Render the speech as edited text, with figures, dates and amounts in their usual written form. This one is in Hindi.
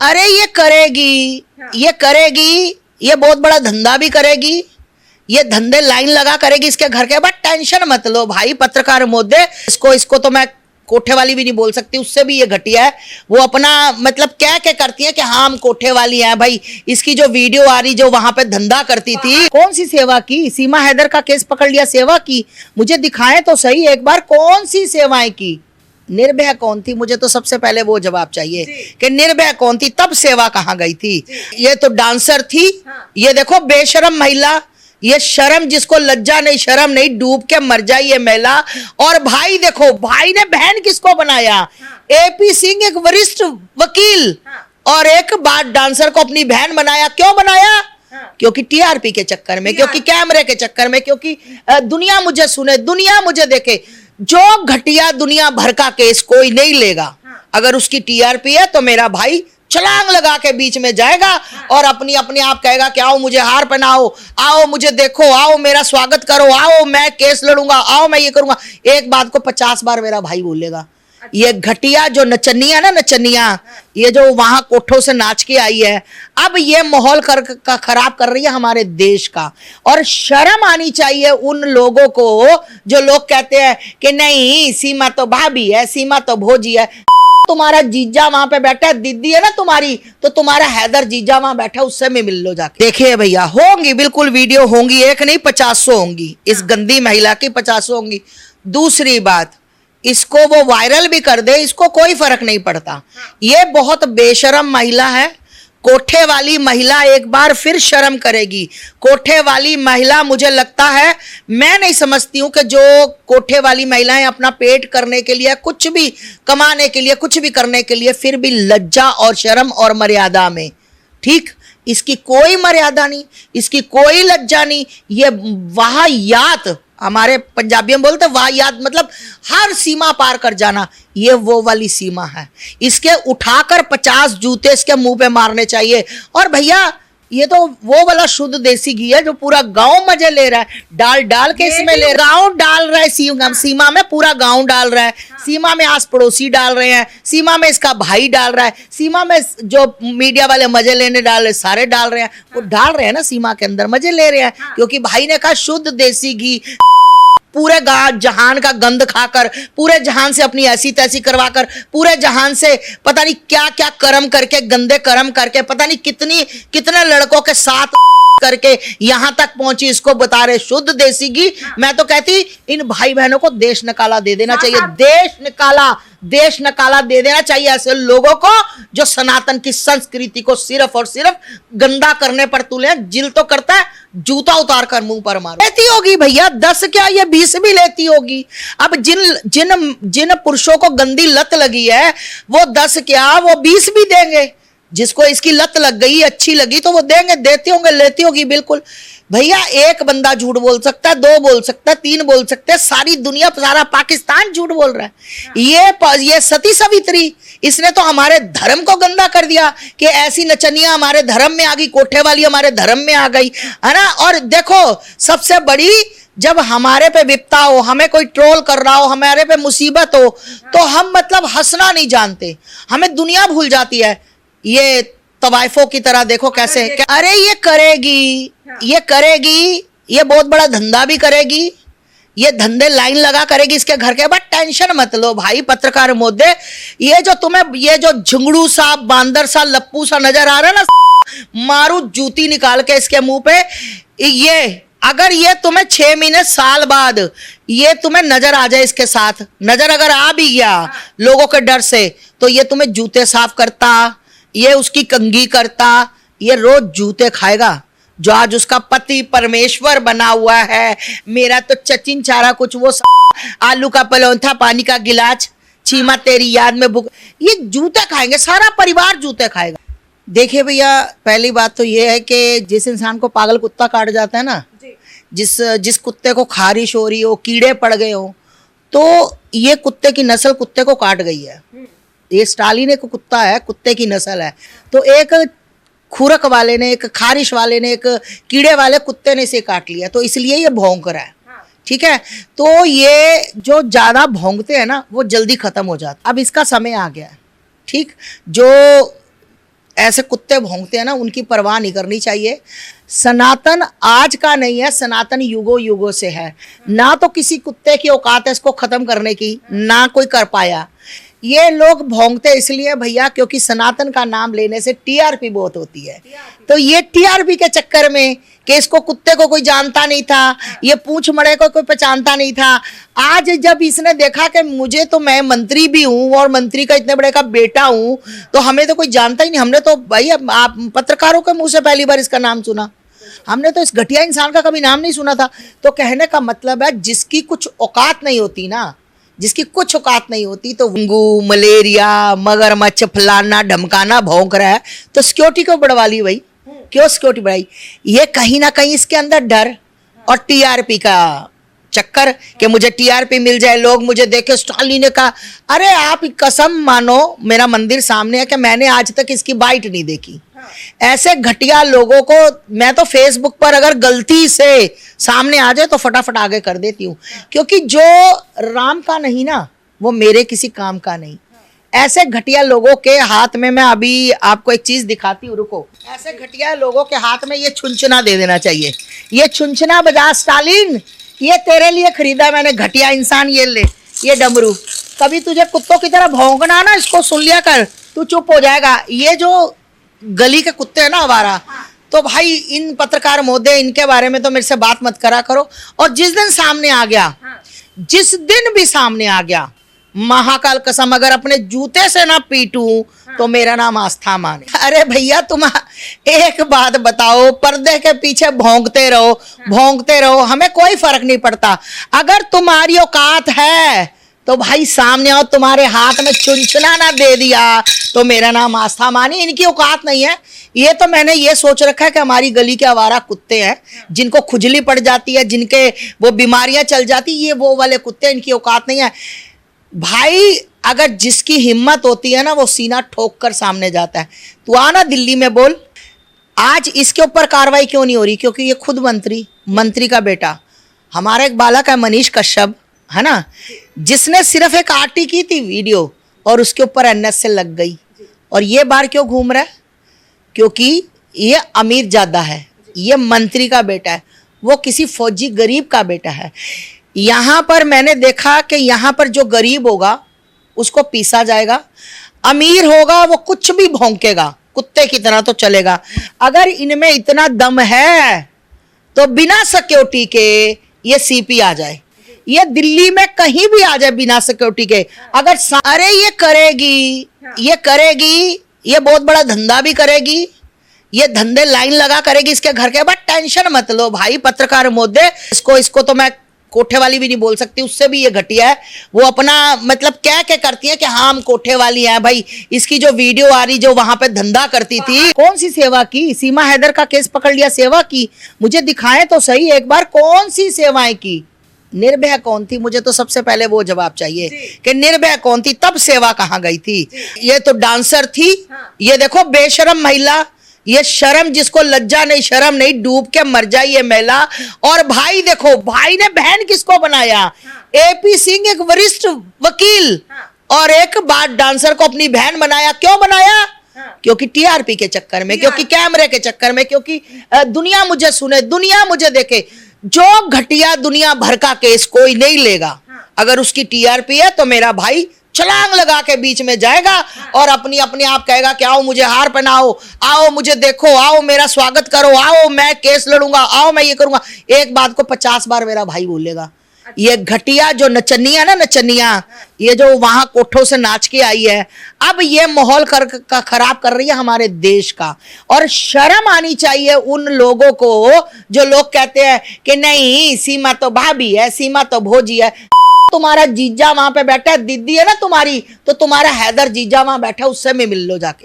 अरे ये करेगी, ये करेगी, ये बहुत बड़ा धंधा भी करेगी, ये धंधे लाइन लगा करेगी इसके घर के। बट टेंशन मत लो भाई पत्रकार मोदे, इसको तो मैं कोठे वाली भी नहीं बोल सकती, उससे भी ये घटिया है। वो अपना मतलब क्या क्या करती है कि हाँ हम कोठे वाली हैं भाई। इसकी जो वीडियो आ रही जो वहां पे धंधा करती थी, कौन सी सेवा की? सीमा हैदर का केस पकड़ लिया, सेवा की? मुझे दिखाएं तो सही एक बार, कौन सी सेवाएं की? निर्भया कौन थी? मुझे तो सबसे पहले वो जवाब चाहिए कि निर्भया कौन थी, तब सेवा कहाँ गई थी? ये तो डांसर थी। ये देखो बेशरम महिला, ये शर्म जिसको लज्जा नहीं शर्म नहीं, डूब के मर जाए ये महिला। और भाई देखो भाई ने बहन किसको बनाया? एपी सिंह एक वरिष्ठ वकील और एक बार डांसर को अपनी बहन बनाया। क्यों बनाया? क्योंकि टीआरपी के चक्कर में, क्योंकि कैमरे के चक्कर में, क्योंकि दुनिया मुझे सुने, दुनिया मुझे देखे। जो घटिया दुनिया भर का केस कोई नहीं लेगा। अगर उसकी टीआरपी है तो मेरा भाई छलांग लगा के बीच में जाएगा और अपनी अपने आप कहेगा कि आओ मुझे हार पहनाओ, आओ मुझे देखो, आओ मेरा स्वागत करो, आओ मैं केस लड़ूंगा, आओ मैं ये करूंगा। एक बात को 50 बार मेरा भाई बोलेगा। ये घटिया जो नचनिया ना, नचनिया ये जो वहां कोठों से नाच के आई है, अब ये माहौल खराब कर रही है हमारे देश का। और शर्म आनी चाहिए उन लोगों को जो लोग कहते हैं कि नहीं सीमा तो भाभी है, सीमा तो भोजी है। तुम्हारा जीजा वहां पे बैठा है, दीदी है ना तुम्हारी, तो तुम्हारा हैदर जीजा वहां बैठा, उससे भी मिल लो जाके। देखिए भैया होंगी बिल्कुल वीडियो होंगी, एक नहीं 50 होंगी इस गंदी महिला की, 50 होंगी। दूसरी बात, इसको वो वायरल भी कर दे, इसको कोई फर्क नहीं पड़ता। ये बहुत बेशरम महिला है। कोठे वाली महिला एक बार फिर शर्म करेगी। कोठे वाली महिला, मुझे लगता है, मैं नहीं समझती हूं कि जो कोठे वाली महिलाएं अपना पेट करने के लिए, कुछ भी कमाने के लिए, कुछ भी करने के लिए, फिर भी लज्जा और शर्म और मर्यादा में, ठीक, इसकी कोई मर्यादा नहीं, इसकी कोई लज्जा नहीं। ये वाहियात, हमारे पंजाबियों में बोलते वाहियात, मतलब हर सीमा पार कर जाना, ये वो वाली सीमा है। इसके उठाकर 50 जूते इसके मुंह पे मारने चाहिए। और भैया ये तो वो वाला शुद्ध देसी घी है जो पूरा गांव मजे ले रहा है, डाल डाल के इसमें ले, गांव डाल रहा है सीमा में, पूरा गांव डाल रहा है, सीमा में आस पड़ोसी डाल रहे हैं, सीमा में इसका भाई डाल रहा है, सीमा में जो मीडिया वाले मजे लेने डाल रहे सारे डाल रहे हैं, वो डाल रहे हैं ना सीमा के अंदर, मजे ले रहे हैं। क्योंकि भाई ने कहा शुद्ध देसी घी, पूरे जहान का गंद खाकर, पूरे जहान से अपनी ऐसी तैसी करवाकर, पूरे जहान से पता नहीं क्या क्या कर्म करके, गंदे कर्म करके, पता नहीं कितने लड़कों के साथ करके यहां तक पहुंची, इसको बता रहे शुद्ध देसी घी। मैं तो कहती इन भाई बहनों को देश निकाला दे देना चाहिए, देश निकाला दे देना चाहिए ऐसे लोगों को जो सनातन की संस्कृति को सिर्फ और सिर्फ गंदा करने पर तुले। जिल तो करता है, जूता उतार कर मुंह पर मारो। लेती होगी भैया 10 क्या, ये 20 भी लेती होगी। अब जिन पुरुषों को गंदी लत लगी है वो 10 क्या, वो 20 भी देंगे। जिसको इसकी लत लग गई, अच्छी लगी, तो वो देंगे, देती होंगे, लेती होगी बिल्कुल। भैया एक बंदा झूठ बोल सकता है, 2 बोल सकता है, 3 बोल सकते हैं, सारी दुनिया, सारा पाकिस्तान झूठ बोल रहा है। ये सती सावित्री, इसने तो हमारे धर्म को गंदा कर दिया कि ऐसी नचनिया हमारे धर्म में आ गई, कोठे वाली हमारे धर्म में आ गई, है ना। और देखो सबसे बड़ी, जब हमारे पे विपता हो, हमें कोई ट्रोल कर रहा हो, हमारे पे मुसीबत हो, तो हम मतलब हंसना नहीं जानते, हमें दुनिया भूल जाती है। ये तवाइफों की तरह देखो कैसे, अरे ये करेगी, ये करेगी, ये बहुत बड़ा धंधा भी करेगी, ये धंधे लाइन लगा करेगी इसके घर के। बट टेंशन मत लो भाई पत्रकार मोदे, ये जो तुम्हें ये जो झुंगड़ू सा, बांदर सा, लप्पू सा नजर आ रहा है ना, मारू जूती निकाल के इसके मुंह पे। ये अगर ये तुम्हें 6 महीने साल बाद ये तुम्हें नजर आ जाए, इसके साथ नजर अगर आ भी गया लोगों के डर से, तो ये तुम्हें जूते साफ करता, ये उसकी कंघी करता, ये रोज जूते खाएगा। जो आज उसका पति परमेश्वर बना हुआ है, मेरा तो चचिन चारा कुछ वो आलू का पलौंथा, पानी का गिलास, चीमा तेरी याद में भूख, ये जूते खाएंगे, सारा परिवार जूते खाएगा। देखिए भैया पहली बात तो ये है कि जिस इंसान को पागल कुत्ता काट जाता है ना, जिस कुत्ते को खारिश हो रही हो, कीड़े पड़ गए हो, तो ये कुत्ते की नस्ल कुत्ते को काट गई है। ये स्टालिन एक कुत्ता है, कुत्ते की नस्ल है। तो एक खुरक वाले ने, एक खारिश वाले ने, एक कीड़े वाले कुत्ते ने इसे काट लिया, तो इसलिए ये भौंक रहा है। ठीक है, तो ये जो ज्यादा भौंकते हैं ना वो जल्दी खत्म हो जाता। अब इसका समय आ गया है, ठीक, जो ऐसे कुत्ते भौंकते हैं ना, उनकी परवाह नहीं करनी चाहिए। सनातन आज का नहीं है, सनातन युगों युगों से है। ना तो किसी कुत्ते की औकात है इसको खत्म करने की, ना कोई कर पाया। ये लोग भौंकते इसलिए भैया क्योंकि सनातन का नाम लेने से टीआरपी बहुत होती है। तो ये टीआरपी के चक्कर में कि इसको कुत्ते को कोई जानता नहीं था, ये पूंछ मड़े को कोई पहचानता नहीं था, आज जब इसने देखा कि मुझे तो, मैं मंत्री भी हूँ और मंत्री का इतने बड़े का बेटा हूँ, तो हमें तो कोई जानता ही नहीं। हमने तो भाई आप पत्रकारों के मुंह से पहली बार इसका नाम सुना, हमने तो इस घटिया इंसान का कभी नाम नहीं सुना था। तो कहने का मतलब है जिसकी कुछ औकात नहीं होती ना, जिसकी कुछ औकात नहीं होती, तो डेंगू, मलेरिया, मगरमच्छ, फलाना ढमकाना भौंक रहा है, तो सिक्योरिटी क्यों बढ़वा ली भाई? क्यों सिक्योरिटी बढ़ाई? ये कहीं ना कहीं इसके अंदर डर और टीआरपी का चक्कर कि मुझे टीआरपी मिल जाए, लोग मुझे देखे। स्टालिन ने कहा, अरे आप कसम मानो, मेरा मंदिर सामने है, कि मैंने आज तक इसकी बाइट नहीं देखी। ऐसे घटिया लोगों को मैं तो फेसबुक पर अगर गलती से सामने आ जाए तो फटाफट आगे कर देती हूँ, क्योंकि जो राम का नहीं ना, वो मेरे किसी काम का नहीं। ऐसे घटिया लोगों के हाथ में, मैं अभी आपको एक चीज दिखाती हूँ, रुको। ऐसे घटिया लोगों के हाथ में ये छुंछना दे देना चाहिए। ये छुंछना बजा, स्टालिन ये तेरे लिए खरीदा मैंने, घटिया इंसान, ये ले ये डमरू। कभी तुझे कुत्तों की तरह भौंकना ना, इसको सुन लिया कर, तू चुप हो जाएगा। ये जो गली के कुत्ते हैं ना हमारा, तो भाई इन पत्रकार महोदय, इनके बारे में तो मेरे से बात मत करा करो। और जिस दिन सामने आ गया, जिस दिन भी सामने आ गया, महाकाल कसम अगर अपने जूते से ना पीटूं तो मेरा नाम आस्था माने। अरे भैया तुम एक बात बताओ, पर्दे के पीछे भौंकते रहो, भौंकते रहो, हमें कोई फर्क नहीं पड़ता। अगर तुम्हारी औकात है तो भाई सामने आओ, तुम्हारे हाथ में चुनचुना ना दे दिया तो मेरा नाम आस्था मानी। इनकी औकात नहीं है। ये तो मैंने ये सोच रखा है कि हमारी गली के आवारा कुत्ते हैं, जिनको खुजली पड़ जाती है, जिनके वो बीमारियां चल जाती, ये वो वाले कुत्ते, इनकी औकात नहीं है भाई। अगर जिसकी हिम्मत होती है ना, वो सीना ठोक कर सामने जाता है। तू आना दिल्ली में बोल, आज इसके ऊपर कार्रवाई क्यों नहीं हो रही? क्योंकि ये खुद मंत्री का बेटा, हमारा एक बालक है मनीष कश्यप, है ना, जिसने सिर्फ एक आरटी की थी वीडियो और उसके ऊपर एनएस से लग गई। और ये बार क्यों घूम रहा है? क्योंकि ये अमीर ज्यादा है, ये मंत्री का बेटा है, वो किसी फौजी गरीब का बेटा है। यहाँ पर मैंने देखा कि यहाँ पर जो गरीब होगा उसको पीसा जाएगा, अमीर होगा वो कुछ भी भौंकेगा, कुत्ते की तरह तो चलेगा। अगर इनमें इतना दम है तो बिना सिक्योरिटी के ये सीपी आ जाए, ये दिल्ली में कहीं भी आ जाए बिना सिक्योरिटी के। अगर अरे ये करेगी, ये बहुत बड़ा धंधा भी करेगी, ये धंधे लाइन लगा करेगी इसके घर के। बट टेंशन मत लो भाई पत्रकार महोदय, इसको तो मैं कोठे वाली भी नहीं बोल सकती, उससे भी ये घटिया है। वो अपना मतलब क्या करती है कि हाँ हम कोठे वाली हैं भाई। इसकी जो वीडियो आ रही, जो वहां पे धंधा करती थी, कौन सी सेवा की? सीमा हैदर का केस पकड़ लिया, सेवा की? मुझे दिखाएं तो सही एक बार, कौन सी सेवाएं की? निर्भया कौन थी? मुझे तो सबसे पहले वो जवाब चाहिए कि निर्भया कौन थी, तब सेवा कहाँ गई थी? ये तो डांसर थी। ये देखो बेशरम महिला, ये शर्म जिसको लज्जा नहीं शर्म नहीं, डूब के मर जाए ये महिला। और भाई देखो, भाई ने बहन किसको बनाया? एपी सिंह, एक वरिष्ठ वकील, और एक बार डांसर को अपनी बहन बनाया। क्यों बनाया? क्योंकि टीआरपी के चक्कर में, क्योंकि कैमरे के चक्कर में, क्योंकि दुनिया मुझे सुने, दुनिया मुझे देखे। जो घटिया दुनिया भर का केस कोई नहीं लेगा, अगर उसकी टीआरपी है तो मेरा भाई छलांग लगा के बीच में जाएगा और अपने आप कहेगा कि आओ मुझे हार पहनाओ, आओ मुझे देखो, आओ मेरा स्वागत करो, आओ मैं केस लड़ूंगा, आओ मैं ये करूंगा। एक बात को 50 बार मेरा भाई बोलेगा। ये घटिया जो नचनिया ना, नचनिया, ये जो वहां कोठों से नाच के आई है, अब ये माहौल खराब कर रही है हमारे देश का। और शर्म आनी चाहिए उन लोगों को जो लोग कहते हैं कि नहीं सीमा तो भाभी है, सीमा तो भोजी है। तुम्हारा जीजा वहां पे बैठा है, दीदी है ना तुम्हारी, तो तुम्हारा हैदर जीजा वहां बैठा, उससे में मिल लो जाके।